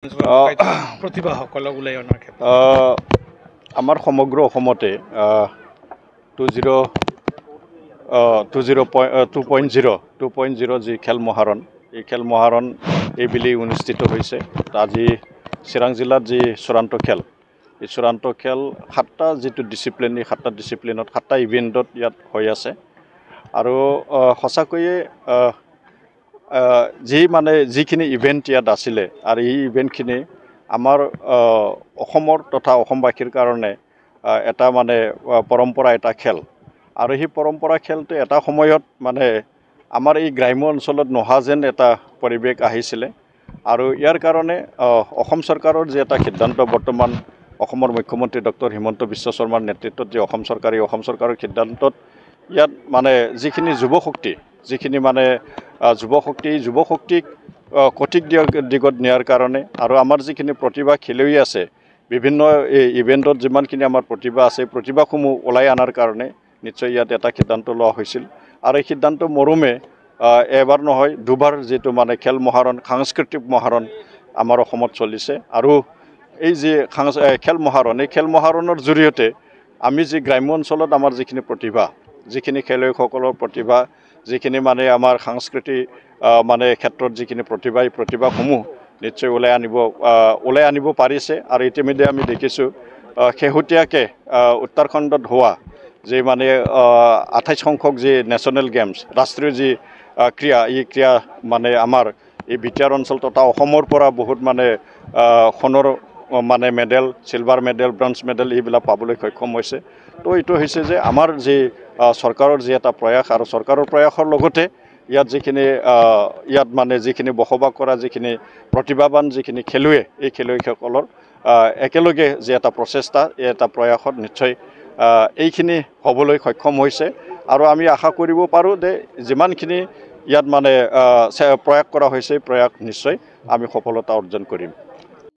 প্ৰতিভাসকলক ওলাই অনাৰ ক্ষেত্ৰত আমাৰ সমগ্ৰ অসমতে 2.0 যি খেল মহাৰণ এই খেল মহাৰণ এইবেলি অনুষ্ঠিত হৈছে আজি চিৰাং জিলাত যি চূড়ান্ত খেল এই চূড়ান্ত খেল 7টা যিটো ডিসিপ্লিন এই 7টা ডিসিপ্লিনত 7টা ইভেন্টত ইয়াত হৈ আছে আৰু সঁচাকৈয়ে যিখিনি ইভেন্ট ইয়াত আছিলে আৰু এই ইভেন্টখিনি আমাৰ অসমৰ তথা অসমবাসীৰ কাৰণে এটা পৰম্পৰা এটা খেল আৰু এই পৰম্পৰা খেলটো এটা সময়ত আমাৰ এই গ্ৰাম্য অঞ্চলত নহা যেন এটা পৰিৱেশ আহিছিলে আৰু ইয়াৰ কাৰণে অসম চৰকাৰৰ যে এটা সিদ্ধান্ত বৰ্তমান অসমৰ মুখ্যমন্ত্ৰী ডক্টৰ হিমন্ত বিশ্ব শৰ্মাৰ নেতৃত্বত যে অসম চৰকাৰৰ সিদ্ধান্তত ইয়াত যিখিনি যুৱশক্তি যিখিনি যুৱশক্তিক সঠিক দিগত নিয়াৰ কাৰণে আৰু আমাৰ যিখিনি প্ৰতিভা খেলুৱৈ আছে বিভিন্ন ইভেন্টত যিমানখিনি আমাৰ প্ৰতিভা আছে প্ৰতিভাসমূহ ওলাই আনাৰ কাৰণে নিশ্চয় ইয়াত এটা সিদ্ধান্ত লোৱা হৈছিল আৰু এই সিদ্ধান্ত মৰমে এবাৰ নহয় দুবাৰ যেটো খেল মহাৰণ সাংস্কৃতিক মহাৰণ আমাৰ অসমত চলিছে আৰু এই যে খেল মহাৰণৰ জৰিয়তে আমি যে গ্ৰাম্য অঞ্চলত আমাৰ যিখিনি প্ৰতিভা যিখিনি খেলুৱৈসকলৰ প্ৰতিভা যিখিনি আমাৰ সাংস্কৃতিক ক্ষেত্ৰত যিখিনি প্ৰতিভা এই প্ৰতিভাসমূহ নিশ্চয় ওলাই আনিব পাৰিছে আৰু ইতিমধ্যে আমি দেখিছোঁ শেহতীয়াকৈ উত্তৰাখণ্ডত হোৱা যে 28 সংখ্যক যে নেশ্যনেল গেমছ ৰাষ্ট্ৰীয় যি ক্ৰীড়া এই ক্ৰীড়া আমাৰ এই বিটিআৰ অঞ্চল তথা অসমৰ পৰা বহুত সোণৰ medal silver medal bronze medal এইবিলাক পাবলৈ সক্ষম হৈছে তো এইটো হৈছে যে আমাৰ যে চৰকাৰৰ যে এটা প্ৰয়াস আৰু চৰকাৰৰ প্ৰয়াসৰ লগতে ইয়াত যিখিনি বসবাস কৰা যিখিনি প্ৰতিভাৱান যিখিনি খেলুৱৈ এই খেলুৱৈসকলৰ একেলগে যে এটা প্ৰচেষ্টা এই এটা প্ৰয়াসত নিশ্চয় এইখিনি হ'বলৈ সক্ষম হৈছে আৰু আমি আশা কৰিব পাৰোঁ যে যিমানখিনি ইয়াত প্ৰয়াস কৰা হৈছে প্ৰয়াস নিশ্চয় আমি সফলতা অৰ্জন কৰিম।